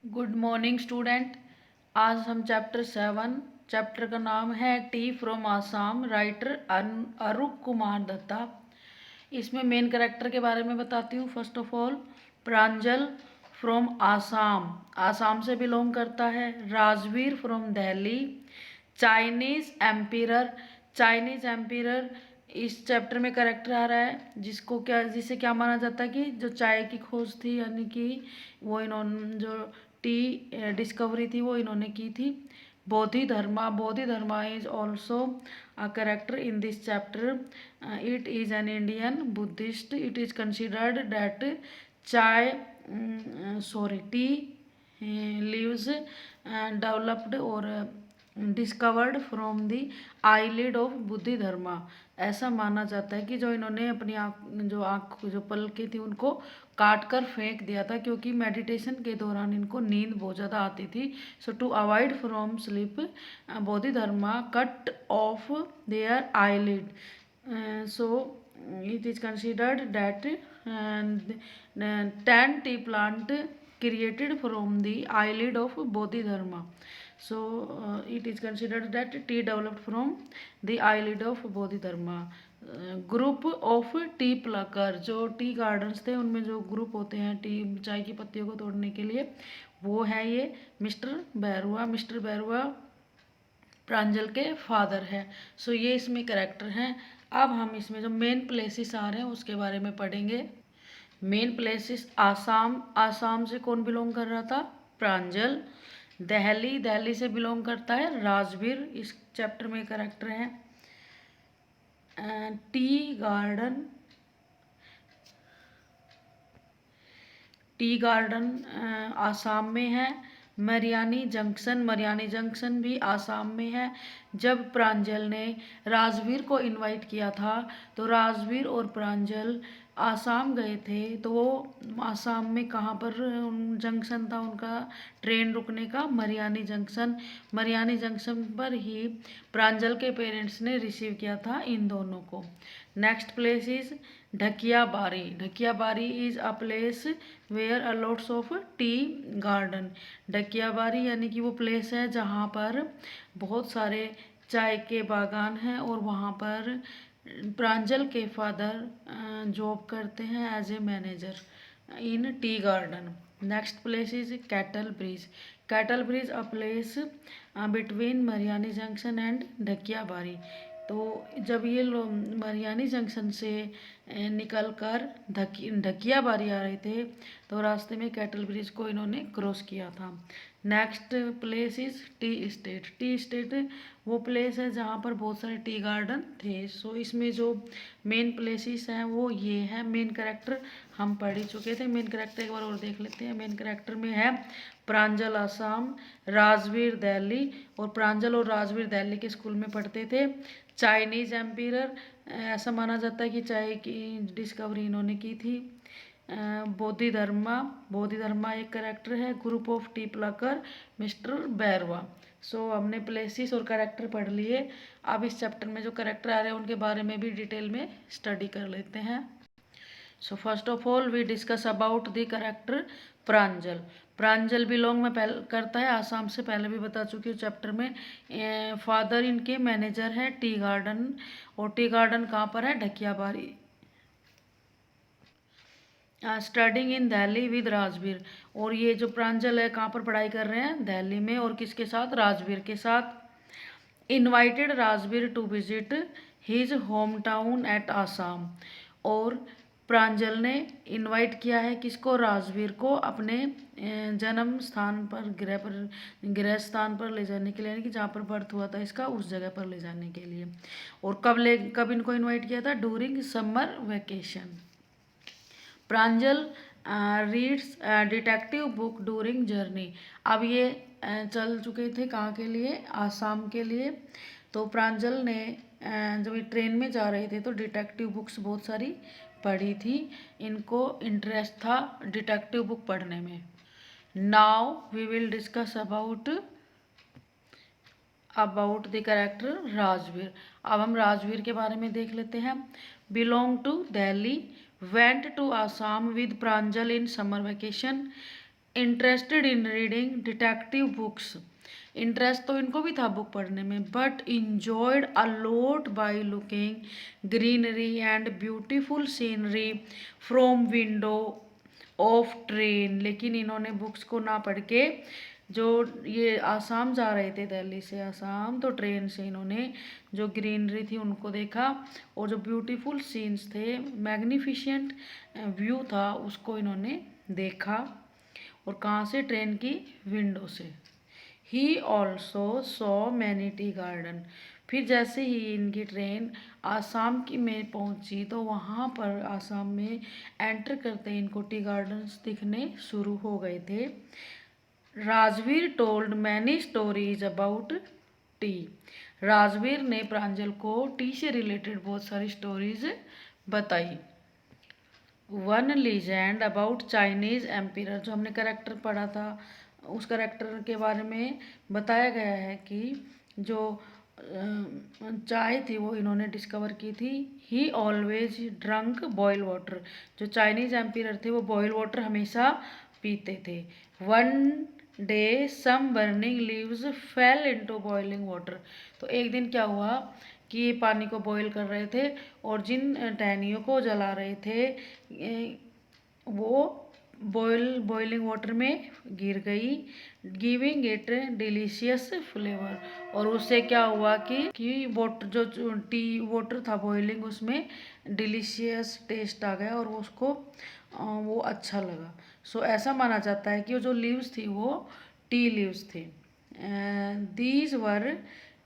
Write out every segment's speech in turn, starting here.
Good morning student. आज हम chapter का नाम है टी फ्रॉम आसाम, राइटर अरूप कुमार दत्ता। इसमें मेन कैरेक्टर के बारे में बताती हूँ। First of all, Pranjal from Assam, Assam से बिलोंग करता है। राजवीर फ्रॉम दिल्ली। चाइनीज एम्पिरर इस चैप्टर में करेक्टर आ रहा है, जिसे क्या माना जाता है कि जो चाय की खोज थी, यानी कि वो इन्होंने जो टी डिस्कवरी थी वो इन्होंने की थी। Bodhidharma is also a character in this chapter. It is an Indian Buddhist. It is considered that tea leaves developed और discovered from the eyelid of Bodhidharma. ऐसा माना जाता है कि जो इन्होंने अपनी आँख जो पलकें थी उनको काट कर फेंक दिया था, क्योंकि मेडिटेशन के दौरान इनको नींद बहुत ज़्यादा आती थी। So to avoid from sleep, Bodhidharma cut off their eyelid. So it is considered that 10 tea plant created from the eyelid of Bodhidharma. So it is considered that tea developed from the eyelid of Bodhidharma. Group of tea Plucker, जो tea gardens थे उनमें जो group होते हैं T चाय की पत्तियों को तोड़ने के लिए, वो है ये मिस्टर बैरुआ प्रांजल के फादर है। सो ये इसमें करेक्टर हैं। अब हम इसमें जो मेन प्लेसेस आ रहे हैं उसके बारे में पढ़ेंगे। मेन प्लेसेस आसाम से कौन बिलोंग कर रहा था? प्रांजल। दिल्ली से बिलोंग करता है राजवीर, इस चैप्टर में करेक्टर हैं। टी गार्डन आसाम में है। मरियानी जंक्शन भी आसाम में है। जब प्रांजल ने राजवीर को इनवाइट किया था तो राजवीर और प्रांजल आसाम गए थे, तो वो आसाम में कहाँ पर जंक्शन था उनका ट्रेन रुकने का? मरियानी जंक्शन पर ही प्रांजल के पेरेंट्स ने रिसीव किया था इन दोनों को। Next place is Dhakiabari is a place where a lots of tea garden. Dhakiabari यानी कि वो प्लेस है जहाँ पर बहुत सारे चाय के बागान हैं और वहाँ पर प्रांजल के फादर जॉब करते हैं as a manager in tea garden. Next place is cattle bridge a place between Mariani junction and Dhakiabari. तो जब ये लोग मरियानी जंक्शन से निकल कर ढकियाबारी आ रहे थे तो रास्ते में कैटल ब्रिज को इन्होंने क्रॉस किया था। Next place is T state वो प्लेस है जहाँ पर बहुत सारे टी गार्डन थे। सो इसमें जो मेन प्लेसेस हैं वो ये हैं। मेन कैरेक्टर हम पढ़ ही चुके थे, मेन कैरेक्टर एक बार और देख लेते हैं। मेन कैरेक्टर में है प्रांजल आसाम, राजवीर दिल्ली, और प्रांजल और राजवीर दिल्ली के स्कूल में पढ़ते थे। चाइनीज एम्पिरर, ऐसा माना जाता है कि चाय की डिस्कवरी इन्होंने की थी। बोधिधर्मा एक करेक्टर है। Group of tea plucker mister Bairwa. So हमने प्लेसेस और करेक्टर पढ़ लिए। अब इस चैप्टर में जो करेक्टर आ रहे हैं उनके बारे में भी डिटेल में स्टडी कर लेते हैं। So first of all we discuss about the character Pranjal belong में करता है आसाम से, पहले भी बता चुकी हूँ चैप्टर में। फादर इनके मैनेजर है टी गार्डन, और टी गार्डन कहाँ पर है? Dhakiabari. Studying in Delhi with Rajveer, और ये जो प्रांजल है कहाँ पर पढ़ाई कर रहे हैं? दिल्ली में, और किसके साथ? राजवीर के साथ। Invited Rajveer to visit his home town at Assam, और प्रांजल ने इनवाइट किया है किसको? राजवीर को अपने जन्म स्थान पर, गृह स्थान पर ले जाने के लिए, यानी कि जहाँ पर बर्थ हुआ था इसका उस जगह पर ले जाने के लिए। और कब इनको इनवाइट किया था? During summer vacation. Pranjal reads detective book during journey. अब ये चल चुके थे कहाँ के लिए? आसाम के लिए। तो प्रांजल ने जब ये ट्रेन में जा रहे थे तो डिटेक्टिव बुक्स बहुत सारी पढ़ी थी, इनको इंटरेस्ट था डिटेक्टिव बुक पढ़ने में। Now we will discuss about the character Rajveer. अब हम राजवीर के बारे में देख लेते हैं। Belong to Delhi, went to Assam with Pranjal in summer vacation, interested in reading detective books. इंटरेस्ट तो इनको भी था बुक पढ़ने में, but enjoyed a lot by looking greenery and beautiful scenery from window of train. लेकिन इन्होंने बुक्स को ना पढ़ के, जो ये आसाम जा रहे थे दिल्ली से आसाम, तो ट्रेन से इन्होंने जो ग्रीनरी थी उनको देखा, और जो ब्यूटीफुल सीन्स थे, मैग्निफिशेंट व्यू था, उसको इन्होंने देखा। और कहाँ से? ट्रेन की विंडो से। He also saw many tea garden. फिर जैसे ही इनकी ट्रेन आसाम की में पहुंची, तो वहाँ पर आसाम में एंटर करते ही इनको टी गार्डन्स दिखने शुरू हो गए थे। Rajveer told many stories about T. Rajveer ने प्रांजल को टी से रिलेटेड बहुत सारी स्टोरीज बताई। One legend about Chinese ampere, जो हमने करेक्टर पढ़ा था, उस करेक्टर के बारे में बताया गया है कि जो चाय थी वो इन्होंने डिस्कवर की थी। He always drunk boil water. जो चाइनीज एम्पियर थे वो बॉयल वाटर हमेशा पीते थे। One day some burning leaves fell into boiling water. तो एक दिन क्या हुआ कि ये पानी को बॉईल कर रहे थे, और जिन टहनियों को जला रहे थे वो बॉइलिंग वाटर में गिर गई, गिविंग इट डिलीशियस फ्लेवर। और उससे क्या हुआ कि वाटर जो टी वाटर था बॉइलिंग, उसमें डिलीशियस टेस्ट आ गया, और उसको वो अच्छा लगा। सो ऐसा माना जाता है कि वो जो लीव्स थी वो टी लीव्स थी। दीज वर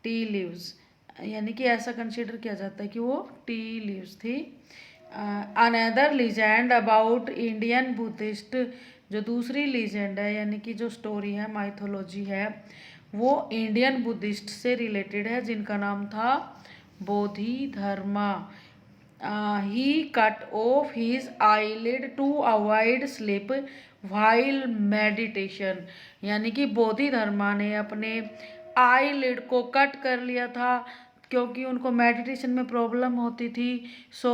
टी लीव्स, यानी कि ऐसा कंसिडर किया जाता है कि वो टी लीव्स थी। Another legend about Indian Buddhist, जो दूसरी लीजेंड है यानी कि जो स्टोरी है, माइथोलॉजी है, वो इंडियन बुद्धिस्ट से रिलेटेड है, जिनका नाम था Bodhidharma. He cut off his eyelid to avoid slip while meditation. यानी कि बोधिधर्मा ने अपने आईलिड को कट कर लिया था, क्योंकि उनको मेडिटेशन में प्रॉब्लम होती थी। So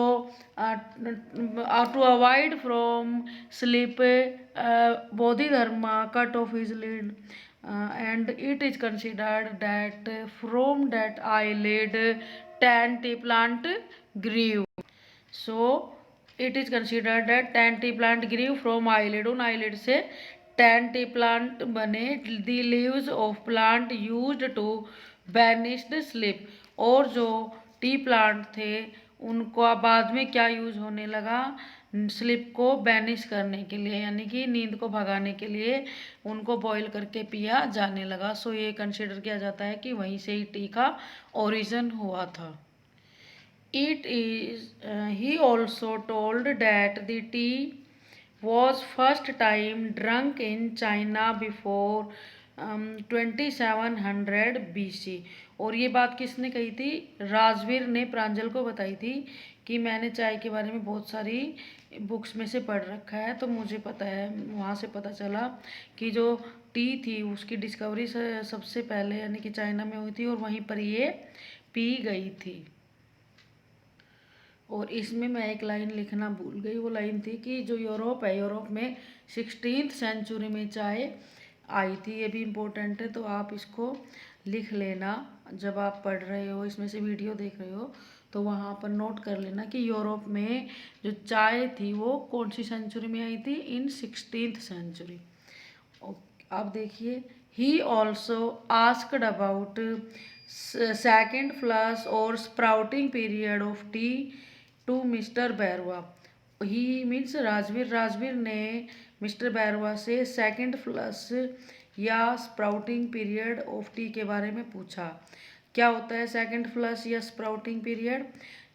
to avoid from sleep, Bodhidharma cut off his lid, and it is considered that from that eyelid 10 tea plant grew. So it is considered that 10 tea plant grew from eyelid। उन eyelid से 10 tea plant बने। the leaves of plant used to banish the sleep। और जो T plant थे उनको बाद में क्या यूज होने लगा? स्लिप को बैनिश करने के लिए, यानी कि नींद को भगाने के लिए उनको बॉईल करके पिया जाने लगा। सो ये कंसिडर किया जाता है कि वहीं से ही टी का ओरिजिन हुआ था। It is he also told that the T was first time drunk in China before 2700 BC। और ये बात किसने कही थी? राजवीर ने प्रांजल को बताई थी कि मैंने चाय के बारे में बहुत सारी बुक्स में से पढ़ रखा है, तो मुझे पता है, वहाँ से पता चला कि जो टी थी उसकी डिस्कवरी सबसे पहले यानी कि चाइना में हुई थी, और वहीं पर ये पी गई थी। और इसमें मैं एक लाइन लिखना भूल गई, वो लाइन थी कि जो यूरोप है, यूरोप में 16th सेंचुरी में चाय आई थी। ये भी इम्पोर्टेंट है, तो आप इसको लिख लेना जब आप पढ़ रहे हो, इसमें से वीडियो देख रहे हो, तो वहाँ पर नोट कर लेना कि यूरोप में जो चाय थी वो कौन सी सेंचुरी में आई थी? In 16th century. अब देखिए, he also asked about second flush और sprouting period of tea to mister Bairwa. He means Rajveer. Rajveer ने मिस्टर बैरवा से सेकेंड फ्लश या स्प्राउटिंग पीरियड ऑफ टी के बारे में पूछा। क्या होता है सेकेंड फ्लश या स्प्राउटिंग पीरियड?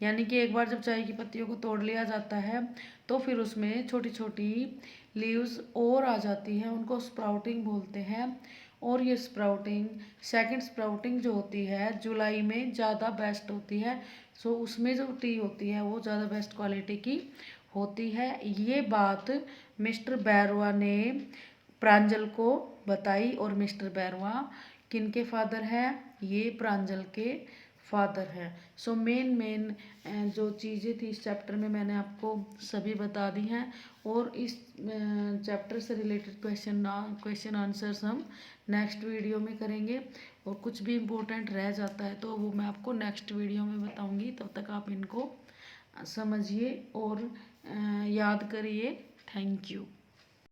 यानी कि एक बार जब चाय की पत्तियों को तोड़ लिया जाता है, तो फिर उसमें छोटी छोटी लीव्स और आ जाती हैं, उनको स्प्राउटिंग बोलते हैं। और ये स्प्राउटिंग, सेकंड स्प्राउटिंग जो होती है जुलाई में ज़्यादा बेस्ट होती है। सो उसमें जो टी होती है वो ज़्यादा बेस्ट क्वालिटी की होती है। ये बात मिस्टर बैरवा ने प्रांजल को बताई। और मिस्टर बैरवा किन के फादर हैं? ये प्रांजल के फादर है। सो मेन जो चीज़ें थी इस चैप्टर में मैंने आपको सभी बता दी हैं, और इस चैप्टर से रिलेटेड क्वेश्चन आंसर्स हम नेक्स्ट वीडियो में करेंगे, और कुछ भी इम्पोर्टेंट रह जाता है तो वो मैं आपको नेक्स्ट वीडियो में बताऊंगी। तब तक आप इनको समझिए और याद करिए। Thank you.